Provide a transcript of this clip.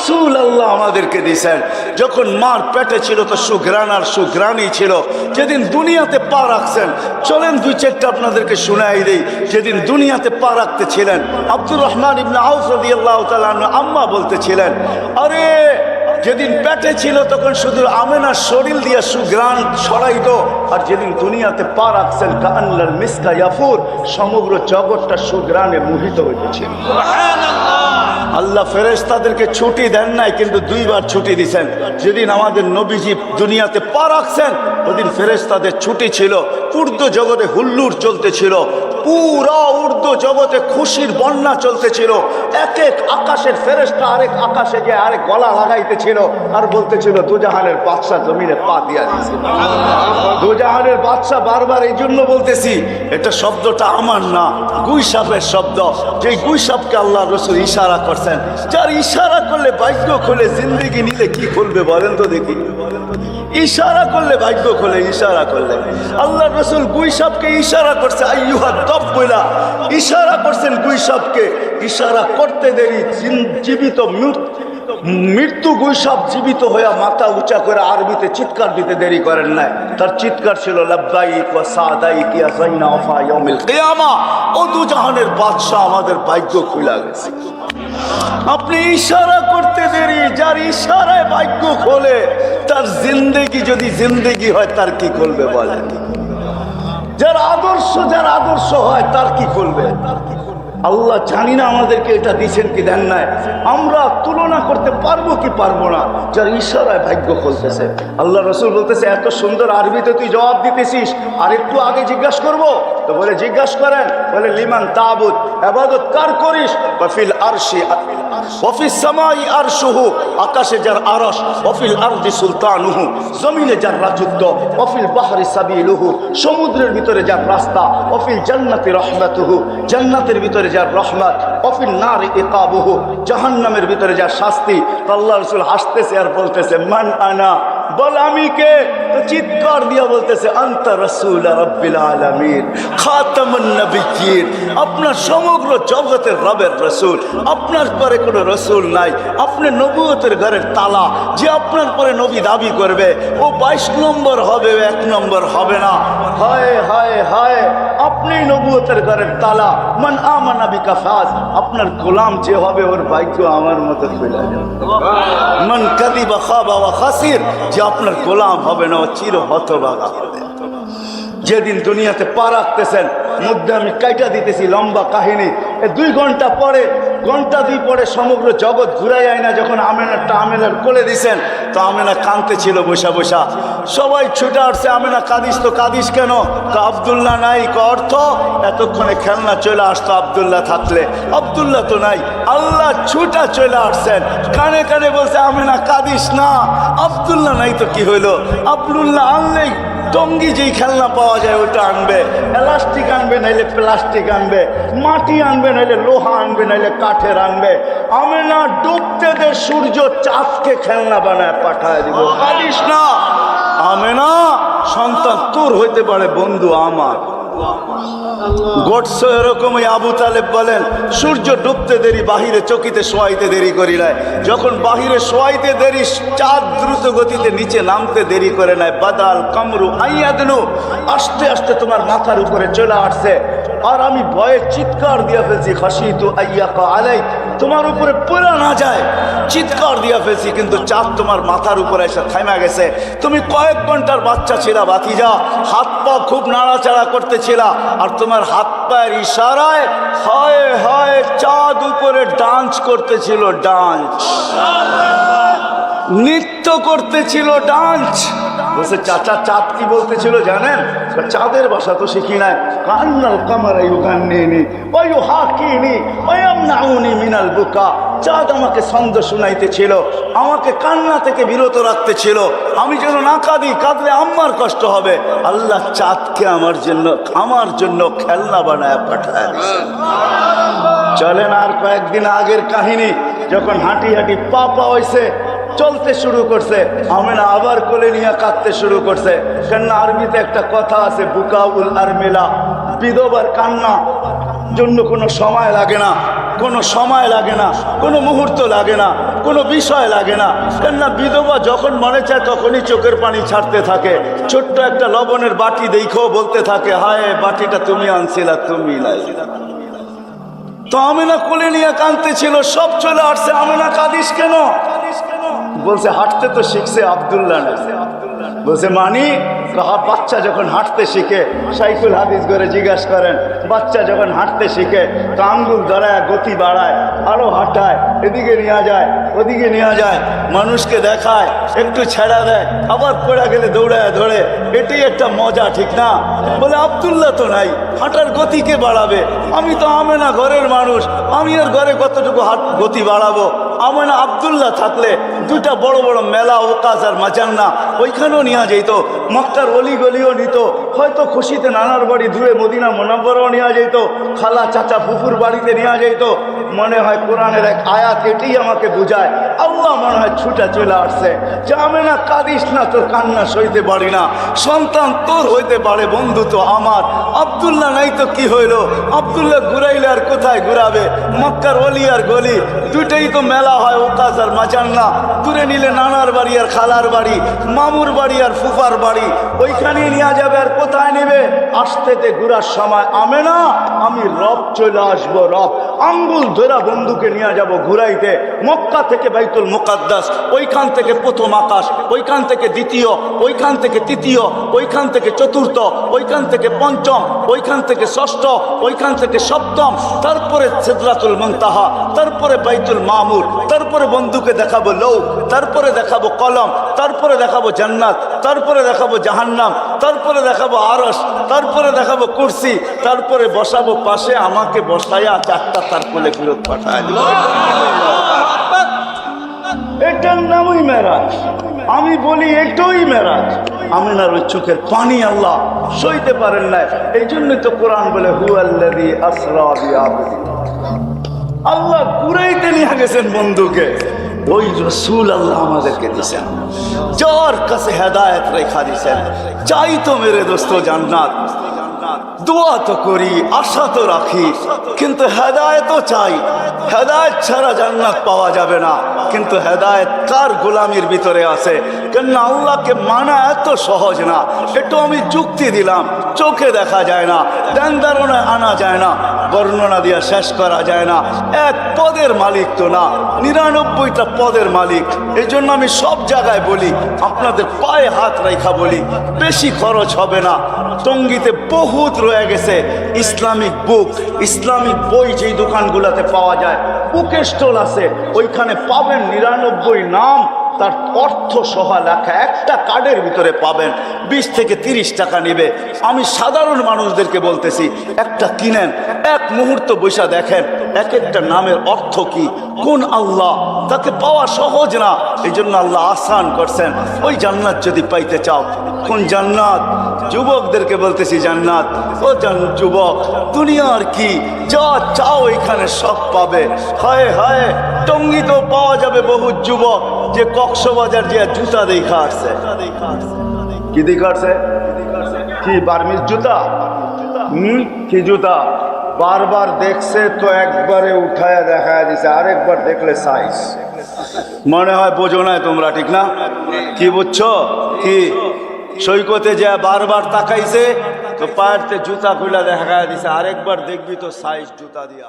রসুল আল্লাহ আমাদেরকে দিয়েছেন। যখন মার পেটে ছিল তো সুঘ্রাণ আর সুঘ্রাণই ছিল। যেদিন দুনিয়াতে পা রাখছেন, চলেন দুই চারটা আপনাদেরকে শোনাই দেই। যেদিন দুনিয়াতে পা রাখতে ছিলেন, আব্দুর রহমান ইবনে আউফ রাদিয়াল্লাহু তাআলা আনহু আম্মা বলতেছিলেন, আরে যেদিন পেটে ছিল তখন শুধু আমেনার শরীর দিয়ে সুঘ্রাণ ছড়াইতো, আর যেদিন দুনিয়াতে পা রাখছেন কাআন্নাল মিসকা ইয়াফুর, সমগ্র জগৎটা সুঘ্রাণে মোহিত হইতেছিল। আল্লাহ ফেরেশতাদেরকে ছুটি দেন নাই, কিন্তু দুইবার ছুটি দিয়েছেন। যেদিন আমাদের নবীজি দুনিয়াতে পা রাখছেন ওদিন ফেরেশতাদের ছুটি ছিল। উর্দু জগতে হুল্লুর চলতেছিল, পুরা উর্দু জগতে খুশির বন্যা চলতেছিল। এক এক আকাশের ফেরেশতা আরেক আকাশে গিয়ে আরেক গলা লাগাইতেছিল আর বলতেছিল দুজাহানের বাদশা জমিনে পা দিয়া দিয়েছে। দুজাহানের বাদশা বারবার এই জন্য বলতেছি, এটা শব্দটা আমার না, গুইসাপের শব্দ। যে গুইসাপকে আল্লাহ রসুল ইশারা করছেন, যার ইশারা করলে ভাগ্য খুলে, জিন্দেগি নিলে কি খুলবে বলেন তো দেখি। ইশারা করলে ভাগ্য খোলে, ইশারা করলে। আল্লাহ রসুল গুইসাপকে ইশারা করছে, আইয়ুহা দব্বুলা, ইশারা করছেন গুইসাপকে। ইশারা করতে দেরি জীবিত মৃত্যু গুইসাপ জীবিত হয়ে মাথা উঁচা করে আরবিতে চিৎকার দিতে দেরি করেন নাই। তার চিৎকার ছিল লাব্বাইক ওয়া সাদাইক ইয়া যাইনা ওয়া ইয়াউমিল কিয়ামা। ও দুজাহানের বাদশা, আমাদের ভাগ্য খুলে গেছে। আপনি ইশারা করতে দেরি, যার ইশারায় ভাগ্য খোলে, তার জিন্দেগি যদি জিন্দেগি হয় তার কি করবে বলেন। যার আদর্শ হয় তার কি করবে। আল্লাহ জানি না আমাদেরকে এটা দিচ্ছেন কি দেন নাই, আমরা তুলনা করতে পারবো কি পারবো না। যার ইশারায় ভাগ্য খুলতেছে। আল্লাহ রসুল বলতেছে, এত সুন্দর আরবিতে তুই জবাব দিতেছিস, আর একটু আগে জিজ্ঞাসা করবো? তো বলে জিজ্ঞাসা করেন। বলে লিমান তাবুদ, ইবাদত কার করিস? ওয়াফিল আরশি ওয়াফিস সামাই আরশুহু, আকাশে যার আরশ, ওয়াফিল আরদি সুলতানুহু, জমিনে যার রাজত্ব, ওয়াফিল বাহরি সাবিলুহু, সমুদ্রের ভিতরে যার রাস্তা, ওয়াফিল জান্নাতি রহমাতুহু, জান্নাতের ভিতরে যার রহমত, ওয়াফিল নারি ইকাবুহু, জাহান্নামের ভিতরে যার শাস্তি। আল্লাহ রাসূল হাসতেছে আর বলতেছে, মান আনা, বল আমি কে? তো চিৎকার দিয়া বলতেছে, আনতা রাসূল রাব্বিল আলামিন খাতামুন নবিয়্যিন, আপনার সমগ্র জগতের রবের রাসূল, আপনার পরে কোনো রাসূল নাই। আপনি নবুয়তের ঘরের তালা, যে আপনার পরে নবী দাবি করবে ও 22 নম্বর হবে, 1 নম্বর হবে না। হায় হায় হায়, আপনি নবুয়তের ঘরের তালা। মান আমানা বিকা ফাজ, আপনার গোলাম যে হবে ওর ভাগ্য আমার মতো খুলে যাবে। মান কাযিবা খাবা ওয়া খাসির, যে আপনার গোলাম হবে না ও চির হতভাগা হবে। যেদিন দুনিয়াতে পা রাখতেছেন, মধ্যে আমি কাইটা দিতেছি লম্বা কাহিনী। 2 ঘন্টা পরে, ঘন্টা 2 পরে সমগ্র জগৎ ঘুরাই আয় না। যখন আমেনার কোলে দিছেন, তো আমেনা কাঁদতে ছিল বসা বসা। সবাই ছুটে আসছে, আমেনা কাঁদিস তো, কাঁদিস কেন? আব্দুল্লাহ নাই। অর্থ এতক্ষণে খেলনা চলে আসতো আব্দুল্লাহ থাকলে, আব্দুল্লাহ তো নাই। আল্লাহ ছুটা চলে আসছেন, কানে কানে বলছে, আমেনা কাঁদিস না, আব্দুল্লাহ নাই তো কি হইলো? আব্দুল্লাহ আনলেই টঙ্গি যেই খেলনা পাওয়া যায় ওইটা আনবে, এলাস্টিক আনবে নাইলে প্লাস্টিক আনবে, মাটি আনবে নাইলে লোহা আনবে নাইলে কাঠের আনবে। আমেনা ডুবতে দে সূর্য, চাঁদকে খেলনা বানায় পাঠায় দিব। পারিস না আমেনা, সন্তান তোর হইতে পারে, বন্ধু আমার। গোটস এরকমই। আবু তালেব বলেন, সূর্য ডুবতে দেরি, বাহিরে চকিতে শোয়াইতে দেরি করি নাই। যখন বাহিরে শোয়াইতে দেরি, চাঁদ দ্রুত গতিতে নিচে নামতে দেরি করে নাই। বাদাল কামরু আইয়াদনু, আস্তে আস্তে তোমার মাথার উপরে চলে আসছে। আর আমি ভয়ে চিৎকার দিয়া ফেলছি, খাশিতু আইয়াকা আলাইক, তোমার উপরে পড়ে না যায়, চিৎকার দিয়া ফেলছি। কিন্তু চাঁদ তোমার মাথার উপরে এসে থামা গেছে। তুমি কয়েক ঘন্টার বাচ্চা ছিলা ভাতিজা, হাত পা খুব নাড়াচাড়া করতেছিলা, আর তোমার হাত পায়ের ইশারায় হায় হায় চাঁদ উপরে ডান্স করতেছিল, ডান্স, নৃত্য করতেছিল, ডান্স। বলছে, চাচা চাঁদ কি বলতেছিল জানেন? চাঁদের ভাষা তো শিখি নাই। কান্নাল কামারা ইউগান্নিনি ওয়া ইউহাকিনি ওয়া ইয়ামনাউনি মিনাল বুকা, চাঁদ আমাকে ছন্দ শুনাইতেছিল, আমাকে কান্না থেকে বিরত রাখতেছিল। আমি যেন না কাঁদি, কাঁদলে আম্মার কষ্ট হবে। আল্লাহ চাঁদকে আমার জন্য খেলনা বানায় পাঠায় দিয়েছে। চলেন আর কয়েকদিন আগের কাহিনী। যখন হাঁটি হাঁটি পা হয়েছে, চলতে শুরু করছে, আমেনা আবার কোলে নিয়ে কাঁদতে শুরু করছে। কেননা আরবিতে একটা কথা আছে, বুকাউল আরমিলা, বিধবার কান্না। জন্য কোনো সময় লাগে না, কোনো সময় লাগে না, কোনো মুহূর্ত লাগে না, কোনো বিষয় লাগে না। কেননা বিধবা যখন মনে চায় তখনই চোখের পানি ছাড়তে থাকে। ছোট্ট একটা লবণের বাটি দেখেও বলতে থাকে, হায় বাটিটা তুমি আনছিলা, তুমি নাই। তো আমেনা কোলে নিয়ে কাঁদতে ছিল, সব চলে আসছে, আমেনা কাঁদিস কেন? বলছে হাঁটতে তো শিখছে আব্দুল্লাহ না। বলছে মানি, বাচ্চা যখন হাঁটতে শিখে, সাইকুল হাদিস করে জিজ্ঞাসা করেন, বাচ্চা যখন হাঁটতে শিখে তো আঙ্গুল ধরায় গতি বাড়ায়, আরো হাঁটায়, এদিকে নিয়ে যায় ওদিকে নিয়ে যায়, মানুষকে দেখায়, একটু ছেড়া দেয়, আবার পড়ে গেলে দৌড়ায় ধরে, এটাই একটা মজা, ঠিক না? বলে আব্দুল্লাহ তো নাই, হাঁটার গতিকে বাড়াবে, আমি তো আমেনা ঘরের মানুষ, আমি আর ঘরে কতটুকু গতি বাড়াবো? আমেনা আব্দুল্লাহ থাকলে দুইটা বড় বড় মেলা, ওকাজ আর মাজান্না, ওইখানেও নিয়ে যেত, মক্কার অলি গলিও নিত, হয়তো খুশিতে নানার বাড়ি ধুয়ে মদিনা মুনাওয়ারাও নিয়ে যেত, খালা চাচা ফুফুর বাড়িতে নিয়ে যেত। মনে হয় কোরআনের এক আয়াত এটাই আমাকে বুঝায়, আল্লাহ মনে হয় ছুটা চলে আসছে যে আমেনা কাঁদিস না, তোর কান্না সইতে পারি না, সন্তান তোর হইতে পারে, বন্ধু তো আমার। আব্দুল্লাহ নাই তো কি হইল? আব্দুল্লাহ ঘুরাইলে আর কোথায় ঘুরাবে? মক্কার অলি আর গলি দুইটাই তো মেলা হয়, ওকাজ আর মাজান্না। দূরে নিলে নানার বাড়ি আর খালার বাড়ি, মামুর বাড়ি আর ফুফার বাড়ি, ওইখানেই নিয়ে যাবে, আর কোথায় নেবে? আসতেতে ঘুরার সময় আমেনা, আমি রব চলে আসবো, রব আঙ্গুল ধরা বন্ধুকে নিয়ে যাব ঘুরাইতে, মক্কা থেকে বাইতুল মুকাদ্দাস, ওইখান থেকে প্রথম আকাশ, ওইখান থেকে দ্বিতীয়, ওইখান থেকে তৃতীয়, ওইখান থেকে চতুর্থ, ওইখান থেকে পঞ্চম, ওইখান থেকে ষষ্ঠ, ওইখান থেকে সপ্তম, তারপরে সিদরাতুল মুনতাহা, তারপরে বাইতুল মামুর, তারপরে বন্ধুকে দেখাবো লৌ, তারপরে দেখাবো কলম, তারপরে দেখাবো জান্নাত, তারপরে দেখাবো জাহান্নাম, তারপরে দেখাবো আরশ, তারপরে দেখাবো কুরসি, তারপরে বসাবো পাশে, আমাকে বসাইয়া চারটা তার কোলে ফেরত পাঠায় দিব। এটার নামই মেরাজ। আমি বলি এটাই মেরাজ। আমিনার ওই চোখের পানি আল্লাহ সইতে পারেন না, এই জন্যই তো কোরআন বলে হুয়াল্লাযী আসরা বিআবদিহি, আল্লাহ ঘুরাইতে নিয়ে গেছেন বন্ধুকে। ওই রসুল আল্লাহ আমাদেরকে দিয়েছেন, যার কাছে হেদায়েত রেখা দিয়েছেন। চাই তো মেরে দোস্ত জান্নাত, দোয়া তো করি, আশা তো রাখি, কিন্তু হেদায়েতও চাই। হেদায়েত ছাড়া জান্নাত পাওয়া যাবে না, কিন্তু হেদায়েত কার গোলামির ভিতরে আছে? কেননা আল্লাহকে মানা এত সহজ না। একটু আমি যুক্তি দিলাম, চোখে দেখা যায় না, ধ্যান ধারণায় আনা যায় না, বর্ণনা দিয়া শেষ করা যায় না। এক পদের মালিক তো না, 99টা পদের মালিক। এই জন্য আমি সব জায়গায় বলি, আপনাদের পায়ে হাত রেখা বলি, বেশি খরচ হবে না। টঙ্গীতে বহুত রয়ে গেছে ইসলামিক বুক, ইসলামিক বই যেই দোকানগুলোতে পাওয়া যায়, বুক স্টল আছে, ওইখানে পাবেন 99 নাম, তার অর্থ সহ লেখা, একটা কার্ডের ভিতরে পাবেন। 20 থেকে 30 টাকা নেবে। আমি সাধারণ মানুষদেরকে বলতেছি, একটা কিনেন, এক মুহূর্ত বৈশা দেখেন এক একটা নামের অর্থ কি, কোন আল্লাহ, তাকে পাওয়া সহজ না। এই জন্য আল্লাহ আসান করছেন। ওই জান্নাত যদি পাইতে চাও, কোন জান্নাত? যুবকদেরকে বলতেছি জান্নাত। ও যুবক, দুনিয়ার কি যা চাও এখানে সব পাবে। হায় হায়, টঙ্গীতেও পাওয়া যাবে বহু যুবক যে কক্সবাজার যে জুতা দেখা আসছে। কি দেখা আসছে? কি বার্মিজ জুতা? কি জুতা? বারবার দেখছে তো একবারে উঠায়া দেখায় দিছে, আরেকবার দেখলে সাইজ। মনে হয় বোঝো না তোমরা, ঠিক না? কি বুঝছো? কি সৈকতে যে বারবার তাকাইছে তো পায়েরতে জুতা খুলে দেখায় দিছে, আরেকবার দেখবি তো সাইজ জুতা দিয়া।